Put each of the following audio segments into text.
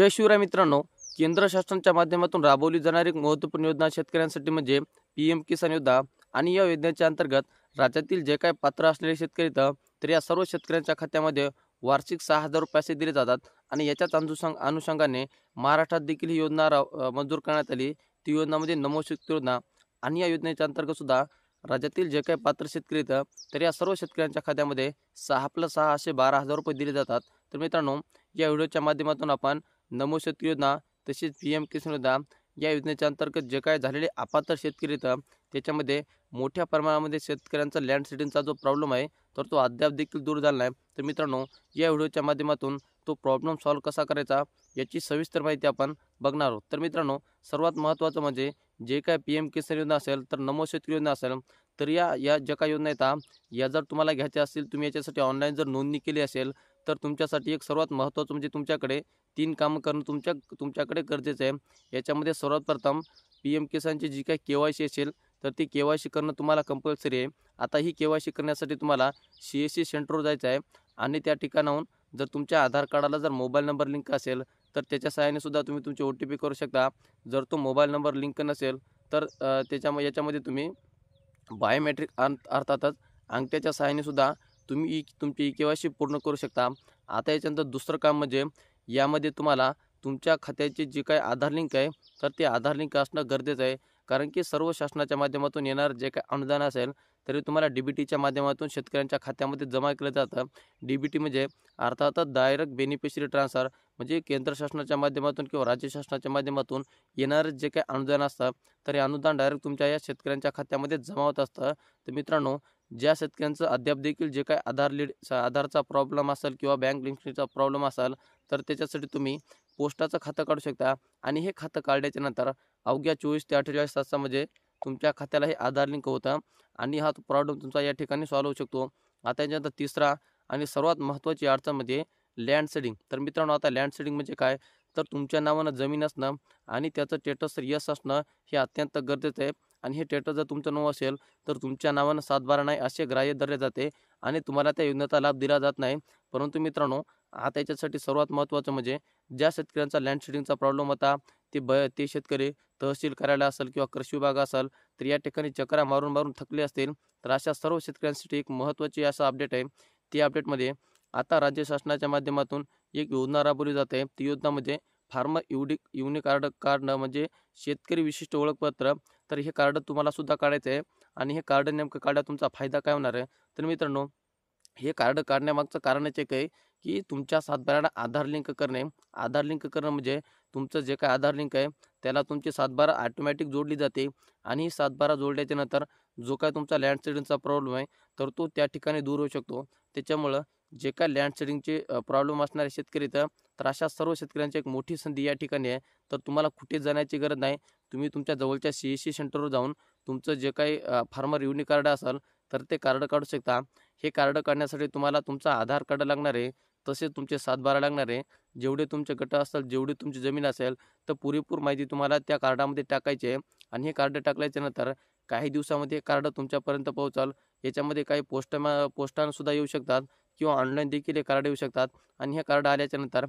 जय शिवराय मित्रांनो, केंद्र शासनाच्या माध्यमातून राबवली जाणारी एक महत्त्वपूर्ण योजना शेतकऱ्यांसाठी म्हणजे पीएम किसान योजना। आणि या योजनेच्या अंतर्गत राज्यातील जे काही पात्र असलेले शेतकरी तर या सर्व शेतकऱ्यांच्या खात्यामध्ये वार्षिक 6,000 रुपये असे दिले जातात। आणि याच्याच अनुषंगाने महाराष्ट्रात देखील ही योजना मंजूर करण्यात आली। ती योजना म्हणजे नमो शेतकरी योजना। आणि या योजनेच्या अंतर्गत सुद्धा राज्यातील जे काही पात्र शेतकरी तर या सर्व शेतकऱ्यांच्या खात्यामध्ये 6+6 असे 12,000 रुपये दिले जातात। तर मित्रांनो, या व्हिडिओच्या माध्यमातून आपण नमो शेतकरी योजना तसेच पीएम किसान योजना या योजनेच्या अंतर्गत जे काय झालेले अपात्र शेतकरी त्याच्यामध्ये मोठ्या प्रमाणामध्ये शेतकऱ्यांचा लँड सीडिंगचा जो प्रॉब्लेम आहे तर तो अद्याप देखील दूर झाला नाही। तर मित्रांनो, या व्हिडिओच्या माध्यमातून तो प्रॉब्लेम सॉल्व्ह कसा करायचा याची सविस्तर माहिती आपण बघणार आहोत। तर मित्रांनो, सर्वात महत्त्वाचं म्हणजे जे काय पीएम किसान योजना असेल तर नमो शेतकरी योजना असेल तर या ज्या काही योजना आहेत या जर तुम्हाला घ्यायच्या असतील, तुम्ही याच्यासाठी ऑनलाईन जर नोंदणी केली असेल तर तुमच्यासाठी एक सर्वात महत्त्वाचं म्हणजे तुमच्याकडे 3 कामं करणं तुमच्याकडे गरजेचं आहे। याच्यामध्ये सर्वात प्रथम पीएम किसानची जी काही केवायसी असेल तर ती केवायसी करणं तुम्हाला कंपल्सरी आहे। आता ही केवायसी करण्यासाठी तुम्हाला सीएससी सेंटरवर जायचं आहे आणि त्या ठिकाणाहून जर तुमच्या आधार कार्डाला जर मोबाईल नंबर लिंक असेल तर त्याच्या सहाय्याने सुद्धा तुम्ही तुमचे OTP करू शकता। जर तो मोबाईल नंबर लिंक नसेल तर याच्यामध्ये तुम्ही बायोमेट्रिक अर्थातच अंगठ्याच्या सहाय्याने सुद्धा तुम्ही तुमची केवायसी पूर्ण करू शकता। आता याच्यानंतर दुसरं काम म्हणजे यामध्ये तुम्हाला तुमच्या खात्याचे जे काही आधार लिंक आहे तर ते आधार लिंक असणं गरजेचं आहे। कारण की सर्व शासनाच्या माध्यमातून येणार जे काही अनुदान असेल तरी तुम्हाला DBTच्या माध्यमातून शेतकऱ्यांच्या खात्यामध्ये जमा केलं जातं। DBT म्हणजे अर्थातच डायरेक्ट बेनिफिशरी ट्रान्सफर, म्हणजे केंद्र शासनाच्या माध्यमातून किंवा राज्य शासनाच्या माध्यमातून येणारं जे काही अनुदान असतं तर हे अनुदान डायरेक्ट तुमच्या या शेतकऱ्यांच्या खात्यामध्ये जमा होत असतं। तर मित्रांनो, ज्या शेतकऱ्यांचं अद्याप देखील जे काही आधारचा प्रॉब्लेम असेल किंवा बँक लिंकचा प्रॉब्लेम असेल तर त्याच्यासाठी तुम्ही पोस्टाचं खातं काढू शकता। आणि हे खातं काढल्याच्या नंतर अवघ्या 24 ते 48 तासामध्ये तुमच्या खात्याला हे आधार लिंक होतं आणि हा प्रॉब्लेम तुमचा या ठिकाणी सॉल्व्ह होऊ शकतो। आता याच्यानंतर तिसरा आणि सर्वात महत्त्वाची अडचण म्हणजे लँड सीडिंग। तर मित्रांनो, आता लँड सीडिंग म्हणजे काय तर तुमच्या नावानं जमीन असणं आणि त्याचं स्टेटस यस असणं हे अत्यंत गरजेचं आहे। आणि हे स्टेटस जर तुमचं नाव असेल तर तुमच्या नावानं 7/12 नाही असे ग्राह्य धरले जाते आणि तुम्हाला त्या योजनेचा लाभ दिला जात नाही। परंतु मित्रांनो, आता याच्यासाठी सर्वात महत्त्वाचं म्हणजे ज्या शेतकऱ्यांचा लँड सीडिंगचा प्रॉब्लेम होता ते शेतकरी तहसील कार्यालय असेल किंवा कृषी विभाग असेल तर या ठिकाणी चकरा मारून थकले असतील तर अशा सर्व शेतकऱ्यांसाठी एक महत्त्वाची असं अपडेट आहे। ती अपडेटमध्ये आता राज्य शासनाच्या माध्यमातून एक योजना राबवली जाते। ती योजना म्हणजे फार्मर युनिक कार्ड म्हणजे शेतकरी विशिष्ट ओळखपत्र। तर हे कार्ड तुम्हाला सुद्धा काढायचं आहे आणि हे कार्ड नेमकं काढल्यास तुमचा फायदा काय होणार आहे तर मित्रांनो, हे कार्ड काढण्यामागचं कारणच एक आहे की तुमच्या 7/12ला आधार लिंक करणे। आधार लिंक करणं म्हणजे तुमचं जे काही आधार लिंक आहे त्याला तुमची 7/12 ऑटोमॅटिक जोडली जाते आणि ही 7/12 जोडल्याच्या नंतर जो काय तुमचा लँड सीडिंगचा प्रॉब्लेम आहे तर तो त्या ठिकाणी दूर होऊ शकतो। त्याच्यामुळं जे काय लँड सीडिंगचे प्रॉब्लेम असणारे शेतकरी तर अशा सर्व शेतकऱ्यांची एक मोठी संधी या ठिकाणी आहे। तर तुम्हाला कुठे जाण्याची गरज नाही, तुम्ही तुमच्या जवळच्या CSC सेंटरवर जाऊन तुमचं जे काही फार्मर युनिक कार्ड असेल तर ते कार्ड काढू शकता। हे कार्ड काढण्यासाठी तुम्हाला तुमचा आधार कार्ड लागणार आहे, तसेच तुमचे 7/12 लागणार आहे, जेवढे तुमचे गट असतील, जेवढी तुमची जमीन असेल तर पुरेपूर माहिती तुम्हाला त्या कार्डामध्ये टाकायची आहे। आणि हे कार्ड टाकल्याच्या नंतर काही दिवसामध्ये हे कार्ड तुमच्यापर्यंत पोहोचेल। याच्यामध्ये काही पोस्टानं सुद्धा येऊ शकतात किंवा ऑनलाईन देखील हे कार्ड येऊ शकतात। आणि हे कार्ड आल्याच्या नंतर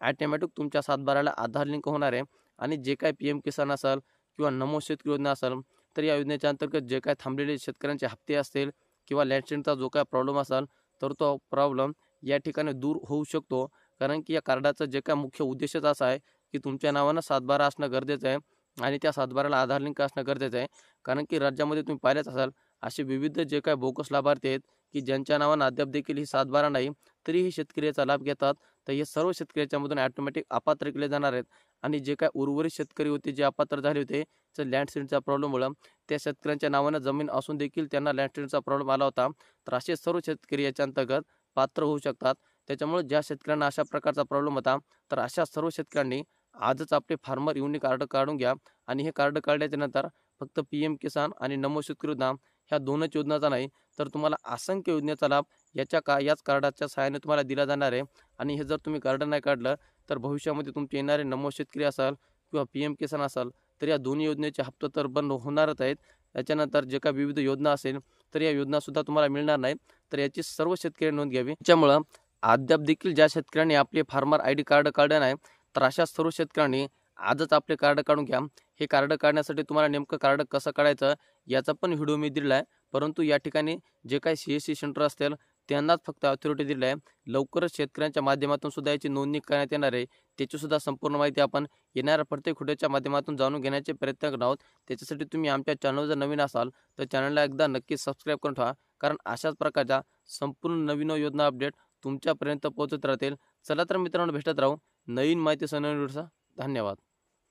ॲटोमॅटिक तुमच्या 7/12ला आधार लिंक होणार आहे आणि जे काही पीएम किसान असेल किंवा नमो शेतकरी योजना असेल तर या योजनेच्या अंतर्गत जे काही थांबलेले शेतकऱ्यांचे हप्ते असतील किंवा लँड सीडिंगचा जो काय प्रॉब्लेम असेल तर तो प्रॉब्लेम या ठिकाणी दूर होऊ शकतो। कारण की या कार्डाचं जे काय मुख्य उद्देशच असा आहे की तुमच्या नावानं 7/12 असणं गरजेचं आहे आणि त्या 7/12ला आधार लिंक असणं गरजेचं आहे। कारण की राज्यामध्ये तुम्ही पाहिलेच असाल असे विविध जे काही बोगस लाभार्थी आहेत की ज्यांच्या नावानं अद्याप देखील ही 7/12 नाही तरीही शेतकरी याचा लाभ घेतात। तर हे सर्व शेतकरी याच्यामधून ऑटोमॅटिक अपात्र केले जाणार आहेत। आणि जे काय उर्वरित शेतकरी होते जे अपात्र झाले होते तर लँड सीडिंगच्या प्रॉब्लेममुळं त्या शेतकऱ्यांच्या नावानं जमीन असून देखील त्यांना लँड सीडिंगचा प्रॉब्लेम आला होता तर असे सर्व शेतकरी याच्या अंतर्गत पात्र होऊ शकतात। त्याच्यामुळे ज्या शेतकऱ्यांना अशा प्रकारचा प्रॉब्लेम होता तर अशा सर्व शेतकऱ्यांनी आजच आपले फार्मर युनिक कार्ड काढून घ्या। आणि हे कार्ड काढल्याच्या नंतर फक्त पीएम किसान आणि नमो शेतकरी योजना ह्या दोनच योजनाचा नाही तर तुम्हाला असंख्य योजनेचा लाभ याच कार्डाच्या सहाय्याने तुम्हाला दिला जाणार आहे। आणि हे जर तुम्ही कार्ड नाही काढलं तर भविष्यामध्ये तुमचे येणारे नमो शेतकरी असाल किंवा पीएम किसान असाल तर या दोन्ही योजनेचे हप्ते तर बंद होणारच आहेत। त्याच्यानंतर जे काही विविध योजना असेल तर या योजनासुद्धा तुम्हाला मिळणार नाही। तर याची सर्व शेतकऱ्यांनी नोंद घ्यावी। त्याच्यामुळं अद्याप देखील ज्या शेतकऱ्यांनी आपले फार्मर ID कार्ड काढलं नाही तर अशा सर्व शेतकऱ्यांनी आजच आपले कार्ड काढून घ्या. हे कार्ड काढण्यासाठी तुम्हाला नेमकं कार्ड कसं काढायचं याचा पण व्हिडिओ मी दिलेला आहे. परंतु या ठिकाणी जे काही CSC सेंटर असतील त्यांनाच फक्त ऑथॉरिटी दिली आहे. लवकरच शेतकऱ्यांच्या माध्यमातून सुद्धा याची नोंदणी करण्यात येणार आहे. त्याची सुद्धा संपूर्ण माहिती आपण येणाऱ्या प्रत्येक व्हिडिओच्या माध्यमातून जाणून घेण्याचे प्रयत्न करणार आहोत. त्याच्यासाठी तुम्ही आमच्या चॅनल जर नवीन असाल तर चॅनलला एकदा नक्की सबस्क्राईब करून ठेवा, कारण अशाच प्रकारच्या संपूर्ण नवीन योजना अपडेट तुमच्यापर्यंत पोहोचत राहतील. चला तर मित्रांनो, भेटत राहू नवीन माहिती. धन्यवाद.